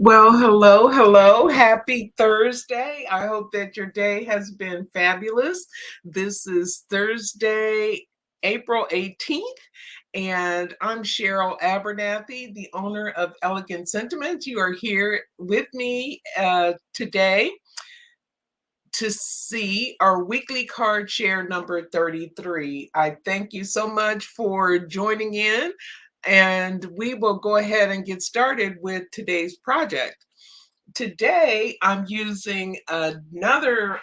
Well, hello, hello. Happy Thursday. I hope that your day has been fabulous. This is Thursday, April 18th, and I'm Cheryl Abernathy, the owner of Elegant Sentiments. You are here with me today to see our weekly card share number 33. I thank you so much for joining in, and we will go ahead and get started with today's project. Today, I'm using another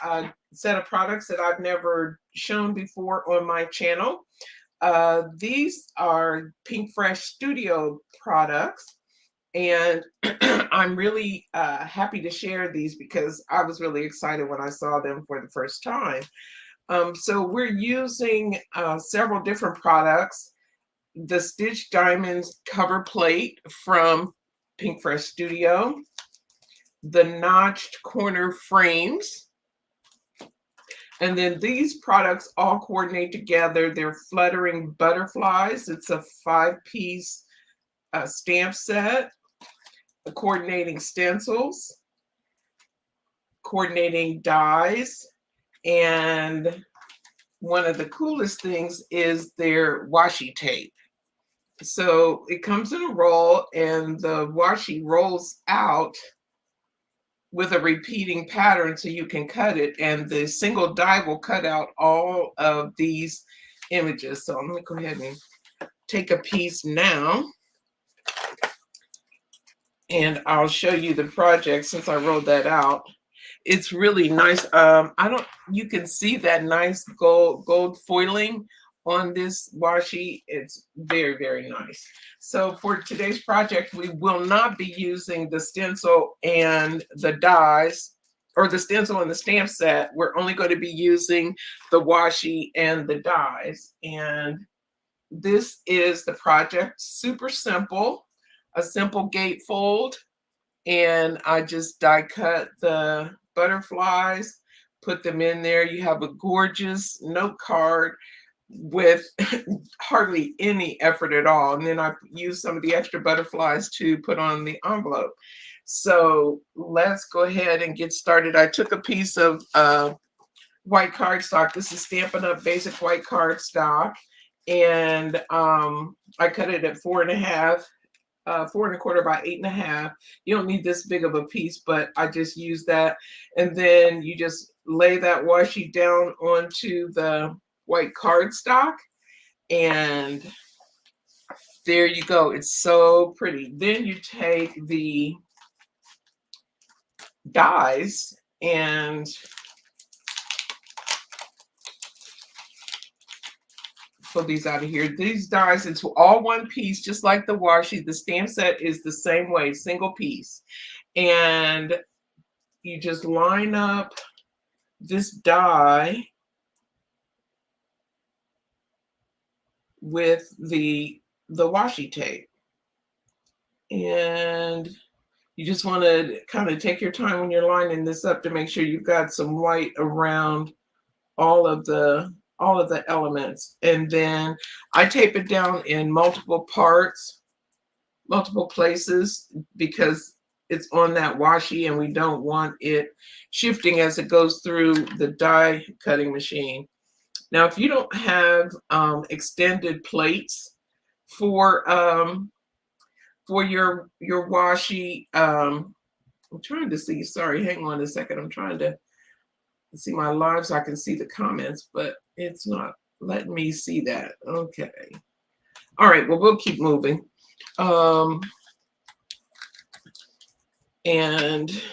set of products that I've never shown before on my channel. These are Pink Fresh Studio products, and I'm really happy to share these because I was really excited when I saw them for the first time. So we're using several different products. The Stitch Diamonds cover plate from Pink Fresh Studio, the notched corner frames, and then these products all coordinate together. They're Fluttering Butterflies. It's a 5-piece stamp set, coordinating stencils, coordinating dies, and one of the coolest things is their washi tape. So it comes in a roll, and the washi rolls out with a repeating pattern so you can cut it, and the single die will cut out all of these images. So I'm going to go ahead and take a piece now, and I'll show you the project since I rolled that out. It's really nice. You can see that nice gold foiling on this washi. It's very, very nice. So for today's project, we will not be using the stencil and the dies, or the stencil and the stamp set. We're only going to be using the washi and the dies. And this is the project. Super simple, a simple gatefold. And I just die cut the butterflies, put them in there. You have a gorgeous note card with hardly any effort at all. And then I use some of the extra butterflies to put on the envelope. So let's go ahead and get started. I took a piece of white cardstock. This is Stampin' Up! Basic white cardstock. And I cut it at 4.5. 4 1/4 by 8.5. You don't need this big of a piece, but I just use that. And then you just lay that washi down onto the white cardstock, and there you go. It's so pretty. Then you take the dies and pull these out of here. These dies into all one piece, just like the washi. The stamp set is the same way, single piece. And you just line up this die with the washi tape. And you just want to kind of take your time when you're lining this up to make sure you've got some white around all of the elements. And then I tape it down in multiple parts, multiple places, because it's on that washi and we don't want it shifting as it goes through the die cutting machine. Now, if you don't have extended plates for your washi, I'm trying to see. Sorry, hang on a second. I'm trying to see my live so I can see the comments, but it's not letting me see that. Okay. All right. Well, we'll keep moving. And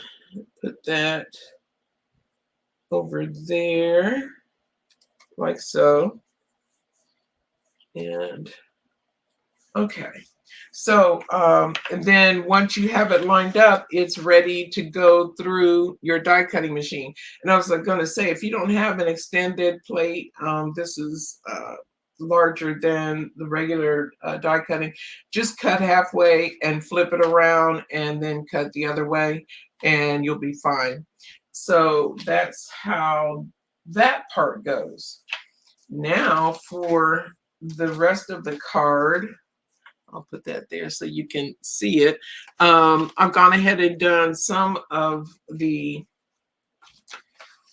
put that over there like so. And okay. So, and then once you have it lined up, it's ready to go through your die cutting machine. And I was going to say, if you don't have an extended plate, this is larger than the regular die cutting, just cut halfway and flip it around and then cut the other way and you'll be fine. So that's how that part goes. Now for the rest of the card, I'll put that there so you can see it. I've gone ahead and done some of the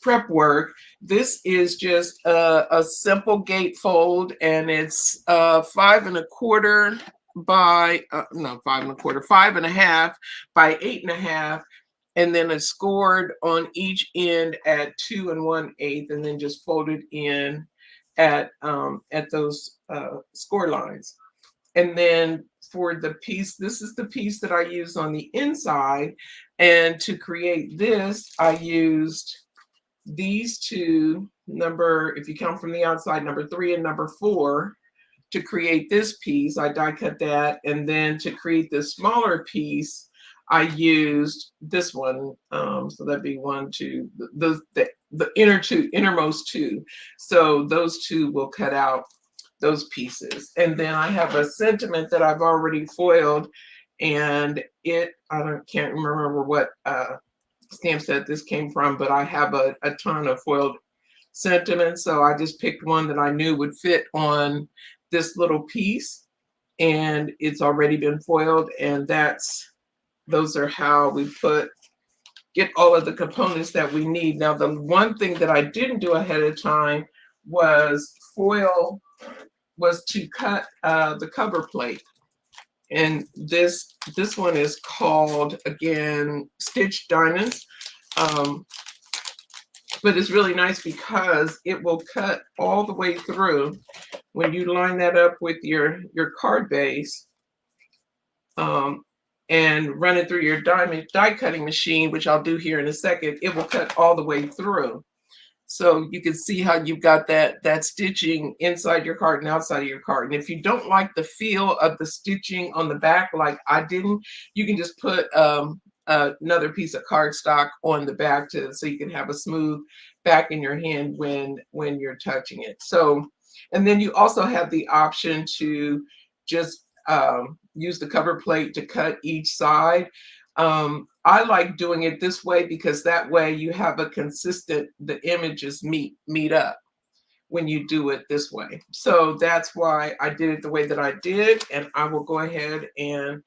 prep work. This is just a simple gatefold, and it's 5 1/4 by no 5 1/4, 5 1/2 by 8 1/2, and then it's scored on each end at 2 1/8, and then just folded in at those score lines. And then for the piece, this is the piece that I used on the inside, and to create this, I used these two, if you count from the outside, number 3 and number 4, to create this piece. I die cut that, and then to create this smaller piece, I used this one. So that'd be 1, 2, the innermost two. So those two will cut out those pieces. And then I have a sentiment that I've already foiled, and I can't remember what stamp set this came from, but I have a ton of foiled sentiments, so I just picked one that I knew would fit on this little piece, and it's already been foiled. And those are how we get all of the components that we need. Now, the one thing that I didn't do ahead of time was to cut the cover plate. And this one is called, again, Stitch Diamonds. But it's really nice because it will cut all the way through. When you line that up with your card base, and run it through your die cutting machine, which I'll do here in a second, it will cut all the way through. So you can see how you've got that stitching inside your card and outside of your card. And if you don't like the feel of the stitching on the back, like I didn't, you can just put another piece of cardstock on the back so you can have a smooth back in your hand when you're touching it. So, and then you also have the option to just use the cover plate to cut each side. I like doing it this way because that way you have a consistent, the images meet up when you do it this way. So that's why I did it the way that I did, and I will go ahead and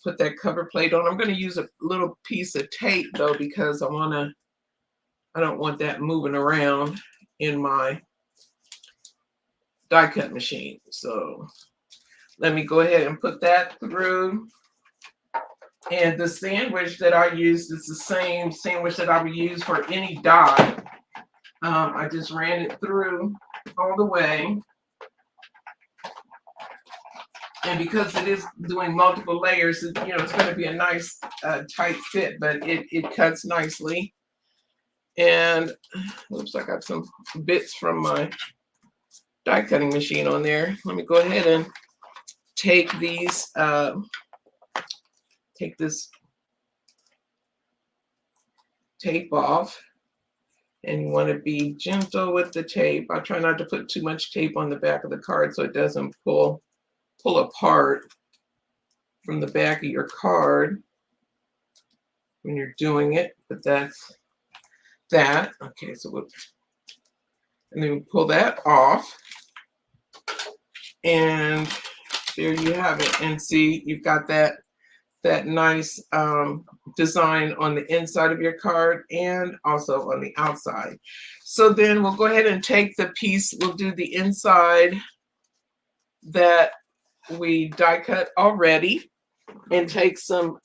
put that cover plate on. I'm going to use a little piece of tape though, because I don't want that moving around in my die cut machine. So let me go ahead and put that through. And the sandwich that I used is the same sandwich that I would use for any die. I just ran it through all the way. And because it is doing multiple layers, it's going to be a nice tight fit, but it cuts nicely. And oops, I got some bits from my die cutting machine on there. Let me go ahead and take these. Take this tape off, and you want to be gentle with the tape. I try not to put too much tape on the back of the card so it doesn't pull apart from the back of your card when you're doing it. But that's that. Okay, so and then we pull that off, and there you have it. And see, you've got that nice design on the inside of your card and also on the outside. So then we'll go ahead and take the piece, we'll do the inside that we die cut already, and take some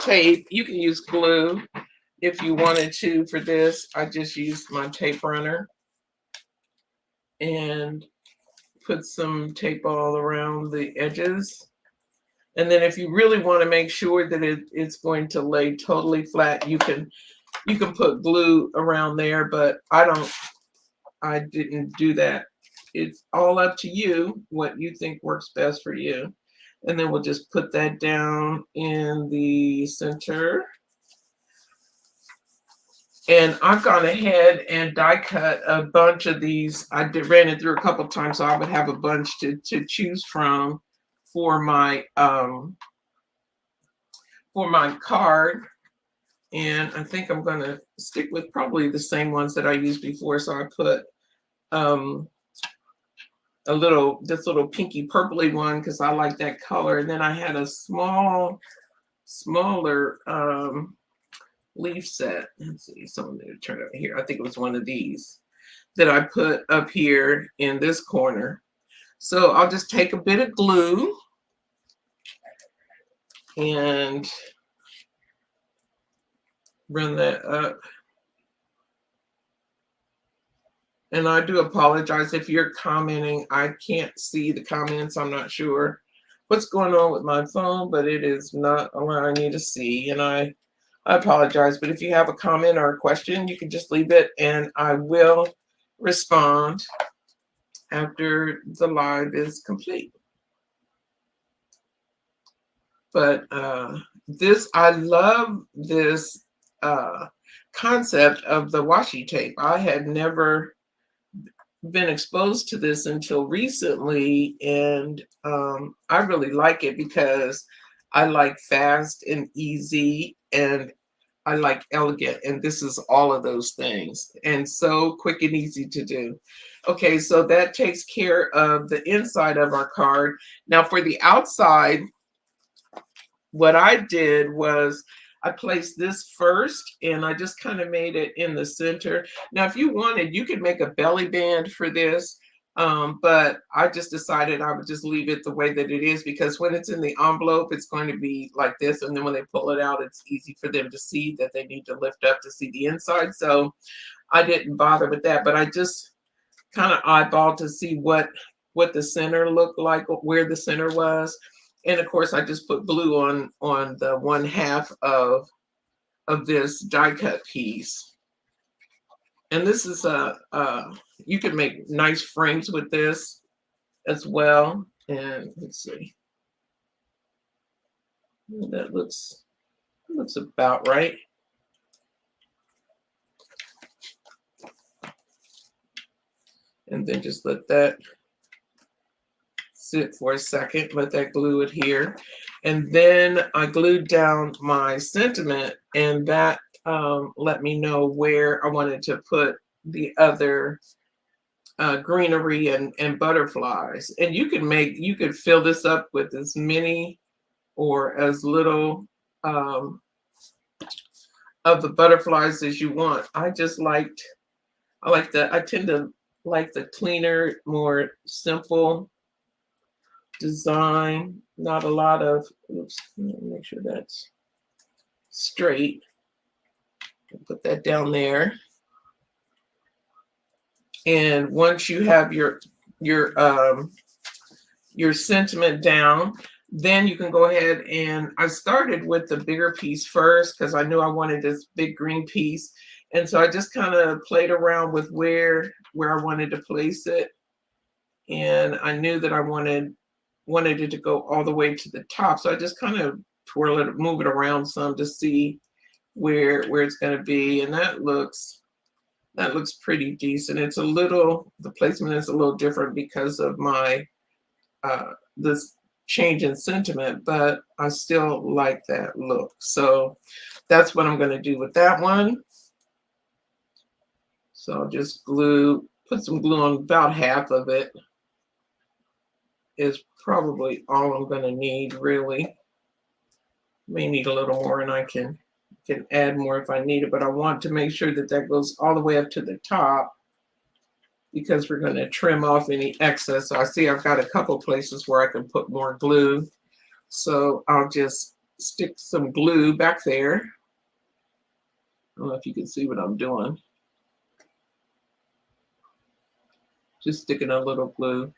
tape. You can use glue if you wanted to for this. I just used my tape runner and put some tape all around the edges. And then if you really want to make sure that it's going to lay totally flat, you can put glue around there, but I didn't do that. It's all up to you what you think works best for you. And then we'll just put that down in the center. And I've gone ahead and die cut a bunch of these. I ran it through a couple times, so I would have a bunch to choose from for my card. And I think I'm going to stick with probably the same ones that I used before. So I put this little pinky purpley one because I like that color. And then I had a smaller leaf set. Let's see, someone did turn over here. I think it was one of these that I put up here in this corner. So I'll just take a bit of glue and run that up. And I do apologize if you're commenting. I can't see the comments. I'm not sure what's going on with my phone, but it is not allowing me to see. And I apologize. But if you have a comment or a question, you can just leave it and I will respond after the live is complete. But I love this concept of the washi tape. I had never been exposed to this until recently, and I really like it because I like fast and easy, and I like elegant, and this is all of those things, and so quick and easy to do. Okay, so that takes care of the inside of our card. Now for the outside, what I did was I placed this first and I just kind of made it in the center. Now, if you wanted, you could make a belly band for this, but I just decided I would just leave it the way that it is because when it's in the envelope, it's going to be like this. And then when they pull it out, it's easy for them to see that they need to lift up to see the inside. So I didn't bother with that, but I just kind of eyeballed to see what the center looked like, where the center was. And of course, I just put glue on the 1/2 of this die cut piece. And this is you can make nice frames with this as well. And let's see, that looks about right. And then just let that sit for a second, let that glue adhere. And then I glued down my sentiment, and that let me know where I wanted to put the other greenery and butterflies. And you could fill this up with as many or as little of the butterflies as you want. I tend to like the cleaner, more simple design. Not a lot of, oops, make sure that's straight. Put that down there. And once you have your sentiment down, then you can go ahead, and I started with the bigger piece first because I knew I wanted this big green piece. And so I just kind of played around with where I wanted to place it. And I knew that I wanted it to go all the way to the top. So I just kind of twirl it, move it around some to see where it's going to be. And that looks pretty decent. It's the placement is a little different because of my this change in sentiment, but I still like that look. So that's what I'm going to do with that one. So I'll just put some glue on about half of it. Is probably all I'm going to need, really. May need a little more, and I can add more if I need it, but I want to make sure that goes all the way up to the top because we're going to trim off any excess. So I see I've got a couple places where I can put more glue. So I'll just stick some glue back there. I don't know if you can see what I'm doing. Just sticking a little glue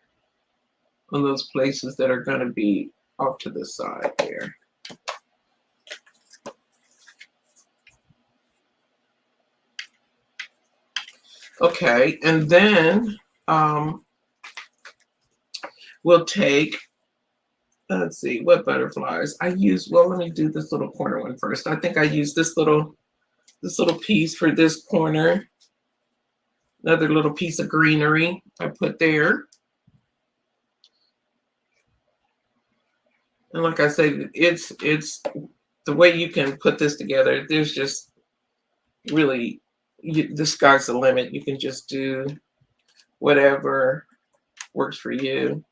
on those places that are going to be off to the side there. Okay, and then we'll take, let's see, what butterflies I use. Well, let me do this little corner one first. I think I use this little piece for this corner. Another little piece of greenery I put there. And like I said, it's the way you can put this together. There's just the sky's the limit. You can just do whatever works for you.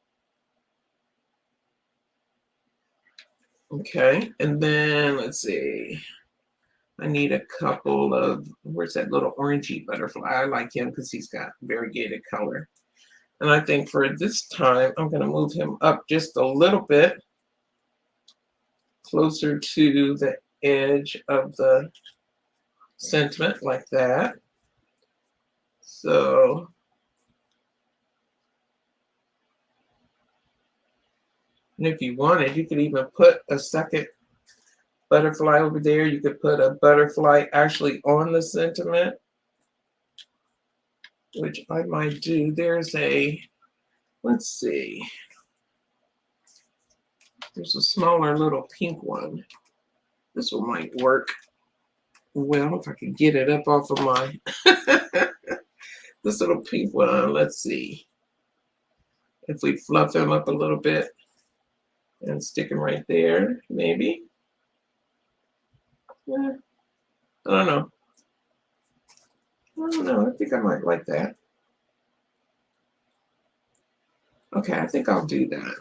Okay, and then let's see. I need a couple of, where's that little orangey butterfly? I like him because he's got variegated color. And I think for this time, I'm going to move him up just a little bit closer to the edge of the sentiment like that. So and if you wanted, you could even put a second butterfly over there. You could put a butterfly actually on the sentiment, which I might do. There's a, let's see, there's a smaller little pink one. This one might work well if I can get it up off of my, this little pink one. Let's see if we fluff him up a little bit and stick him right there, maybe. Yeah, I don't know. I don't know. I think I might like that. Okay, I think I'll do that.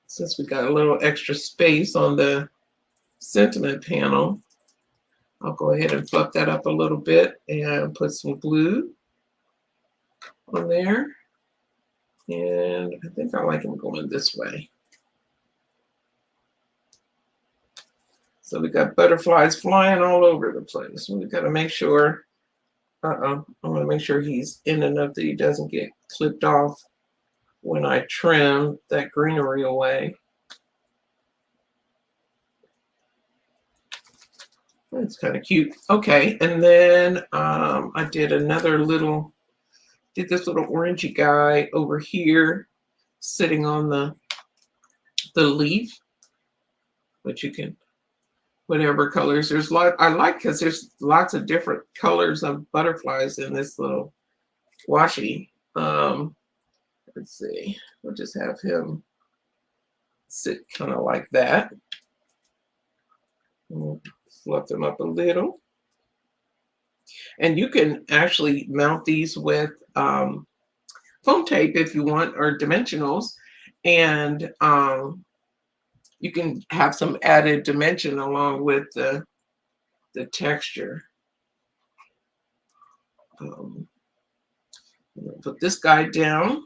Since we got a little extra space on the sentiment panel, I'll go ahead and fluff that up a little bit and put some glue on there. And I think I like them going this way. So we got butterflies flying all over the place. We got to make sure, I want to make sure he's in enough that he doesn't get clipped off when I trim that greenery away. That's kind of cute. Okay, and then I did another little, did this little orangey guy over here sitting on the leaf, but you can, whatever colors. There's a lot, I like because there's lots of different colors of butterflies in this little washi. Let's see, we'll just have him sit kind of like that. We'll fluff them up a little. And you can actually mount these with foam tape if you want, or dimensionals, and you can have some added dimension along with the texture. Put this guy down.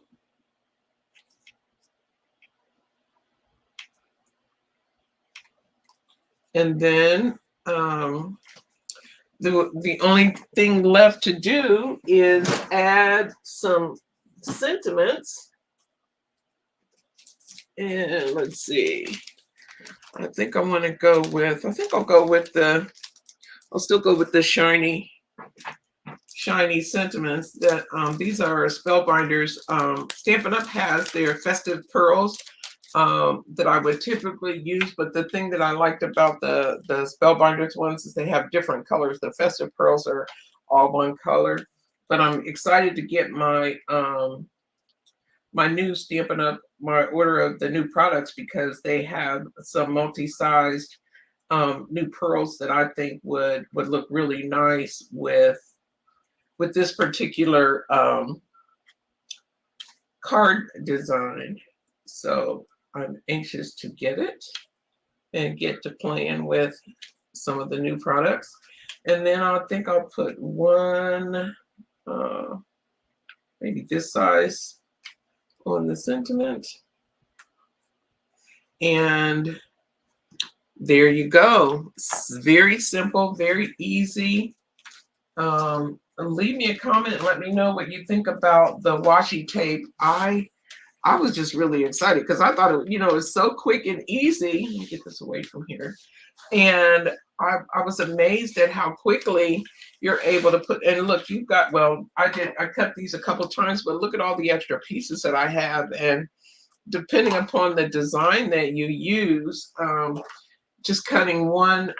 And then the only thing left to do is add some sentiments. And let's see. I think I want to go with, I think I'll go with the, I'll still go with the shiny sentiments. That these are Spellbinders. Stampin' Up! Has their festive pearls that I would typically use, but the thing that I liked about the Spellbinders ones is they have different colors. The festive pearls are all one color, but I'm excited to get my my new Stampin' Up! My order of the new products, because they have some multi-sized new pearls that I think would look really nice with this particular card design. So I'm anxious to get it and get to playing with some of the new products. And then I think I'll put one, maybe this size on the sentiment. And there you go. It's very simple, very easy. Leave me a comment and let me know what you think about the washi tape. I was just really excited because I thought it, it was so quick and easy. Let me get this away from here. And I was amazed at how quickly you're able to put, and look, you've got, well, I cut these a couple times, but look at all the extra pieces that I have. And depending upon the design that you use, just cutting one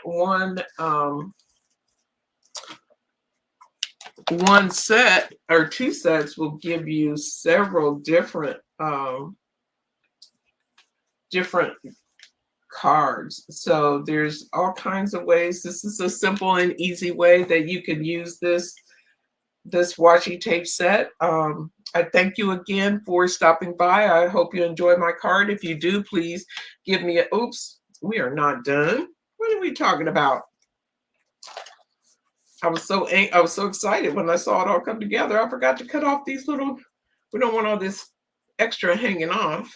set or two sets will give you several different cards. So there's all kinds of ways. This is a simple and easy way that you can use this washi tape set. I thank you again for stopping by. I hope you enjoy my card. If you do, please give me a, oops, we are not done. What are we talking about? I was so excited when I saw it all come together. I forgot to cut off these little, we don't want all this extra hanging off.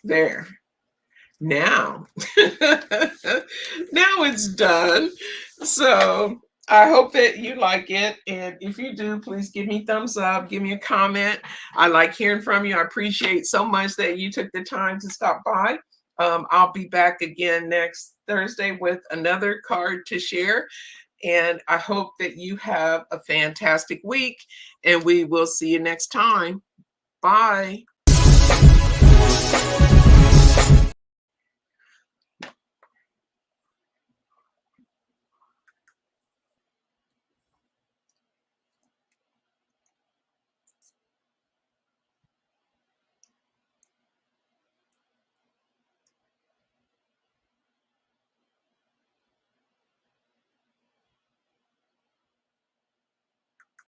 There. Now. Now it's done. So I hope that you like it. And if you do, please give me thumbs up, give me a comment. I like hearing from you. I appreciate so much that you took the time to stop by. I'll be back again next Thursday with another card to share. And I hope that you have a fantastic week. And we will see you next time. Bye.